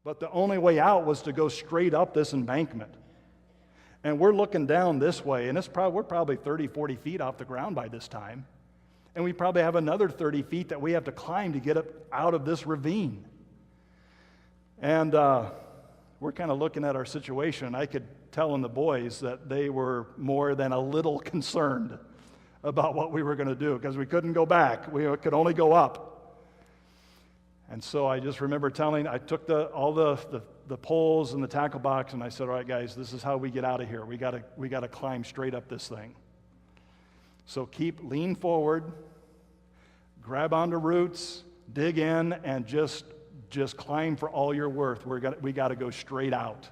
But the only way out was to go straight up this embankment. And we're looking down this way, and we're probably 30, 40 feet off the ground by this time. And we probably have another 30 feet that we have to climb to get up out of this ravine. And we're kind of looking at our situation. I could tell in the boys that they were more than a little concerned about what we were going to do, because we couldn't go back. We could only go up. And so I just remember I took all the poles and the tackle box, and I said, all right, guys, this is how we get out of here. We got to climb straight up this thing. So lean forward, grab onto roots, dig in, and just climb for all you're worth. We got to go straight out.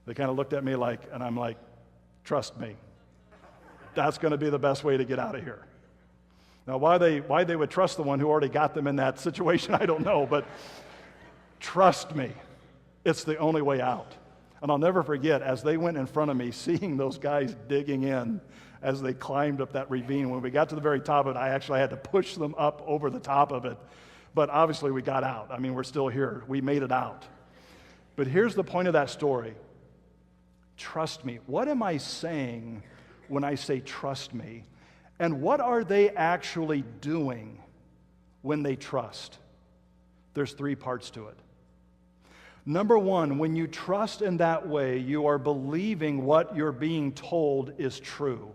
They kind of looked at me and I'm like, trust me, that's going to be the best way to get out of here. Now, why they would trust the one who already got them in that situation, I don't know, but trust me, it's the only way out. And I'll never forget, as they went in front of me, seeing those guys digging in as they climbed up that ravine. When we got to the very top of it, I actually had to push them up over the top of it. But obviously we got out. I mean, we're still here. We made it out. But here's the point of that story. Trust me. What am I saying when I say trust me? And what are they actually doing when they trust? There's 3 parts to it. Number 1, when you trust in that way, you are believing what you're being told is true.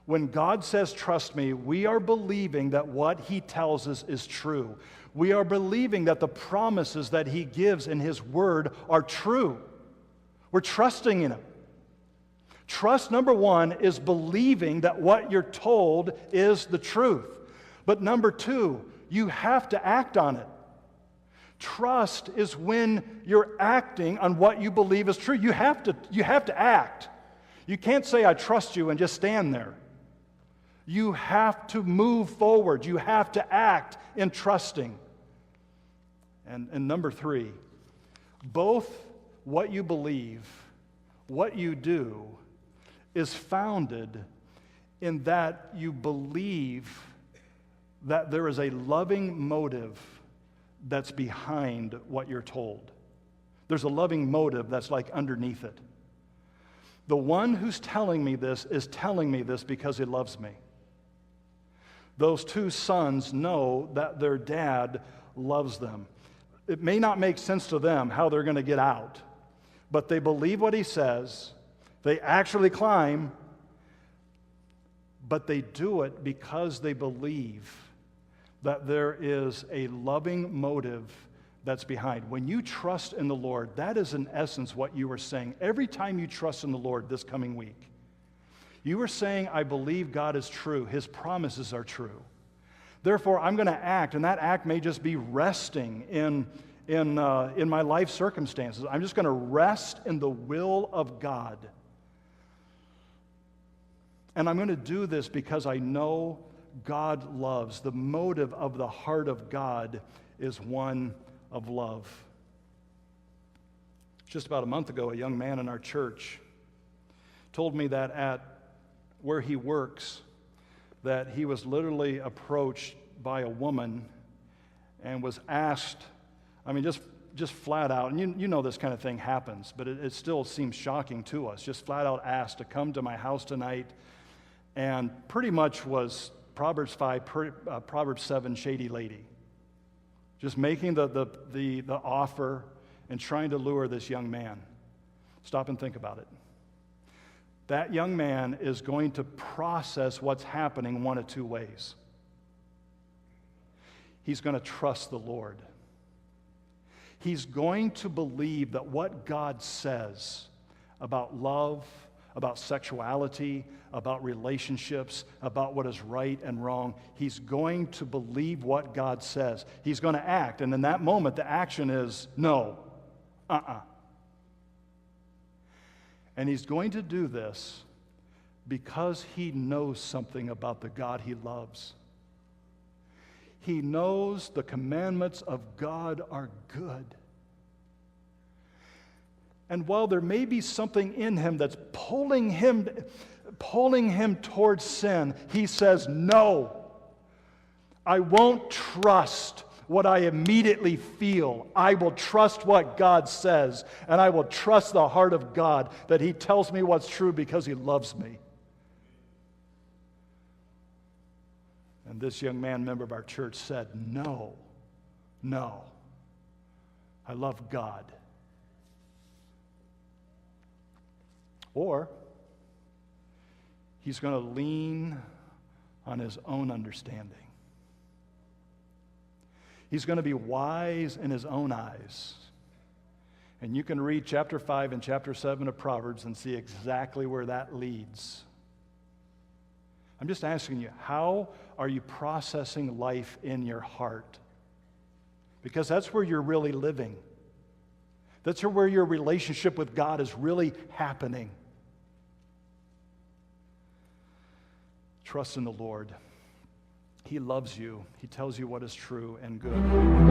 When God says, trust me, we are believing that what He tells us is true. We are believing that the promises that He gives in His Word are true. We're trusting in Him. Trust, number 1, is believing that what you're told is the truth. But number 2, you have to act on it. Trust is when you're acting on what you believe is true. You have to act. You can't say, I trust you, and just stand there. You have to move forward. You have to act in trusting. And number 3, both what you believe, what you do, is founded in that you believe that there is a loving motive that's behind what you're told. There's a loving motive that's underneath it. The one who's telling me this is telling me this because he loves me. Those 2 sons know that their dad loves them. It may not make sense to them how they're going to get out, but they believe what he says. They actually climb, but they do it because they believe that there is a loving motive that's behind. When you trust in the Lord, that is in essence what you are saying. Every time you trust in the Lord this coming week, you are saying, I believe God is true. His promises are true. Therefore, I'm going to act, and that act may just be resting in my life circumstances. I'm just going to rest in the will of God. And I'm going to do this because I know God loves. The motive of the heart of God is one of love. Just about a month ago, a young man in our church told me that at where he works, that he was literally approached by a woman and was asked, just flat out, and you know this kind of thing happens, but it still seems shocking to us, just flat out asked to come to my house tonight, and pretty much was Proverbs 5, Proverbs 7 shady lady. Just making the offer and trying to lure this young man. Stop and think about it. That young man is going to process what's happening one of 2 ways. He's going to trust the Lord. He's going to believe that what God says about love, about sexuality, about relationships, about what is right and wrong, he's going to believe what God says. He's going to act, and in that moment, the action is no, And he's going to do this because he knows something about the God he loves. He knows the commandments of God are good. And while there may be something in him that's pulling him towards sin, he says, no, I won't trust what I immediately feel. I will trust what God says, and I will trust the heart of God that He tells me what's true because He loves me. And this young man, member of our church, said, no, I love God. Or he's going to lean on his own understanding. He's going to be wise in his own eyes. And you can read chapter 5 and chapter 7 of Proverbs and see exactly where that leads. I'm just asking you, how are you processing life in your heart? Because that's where you're really living. That's where your relationship with God is really happening. Trust in the Lord. He loves you. He tells you what is true and good.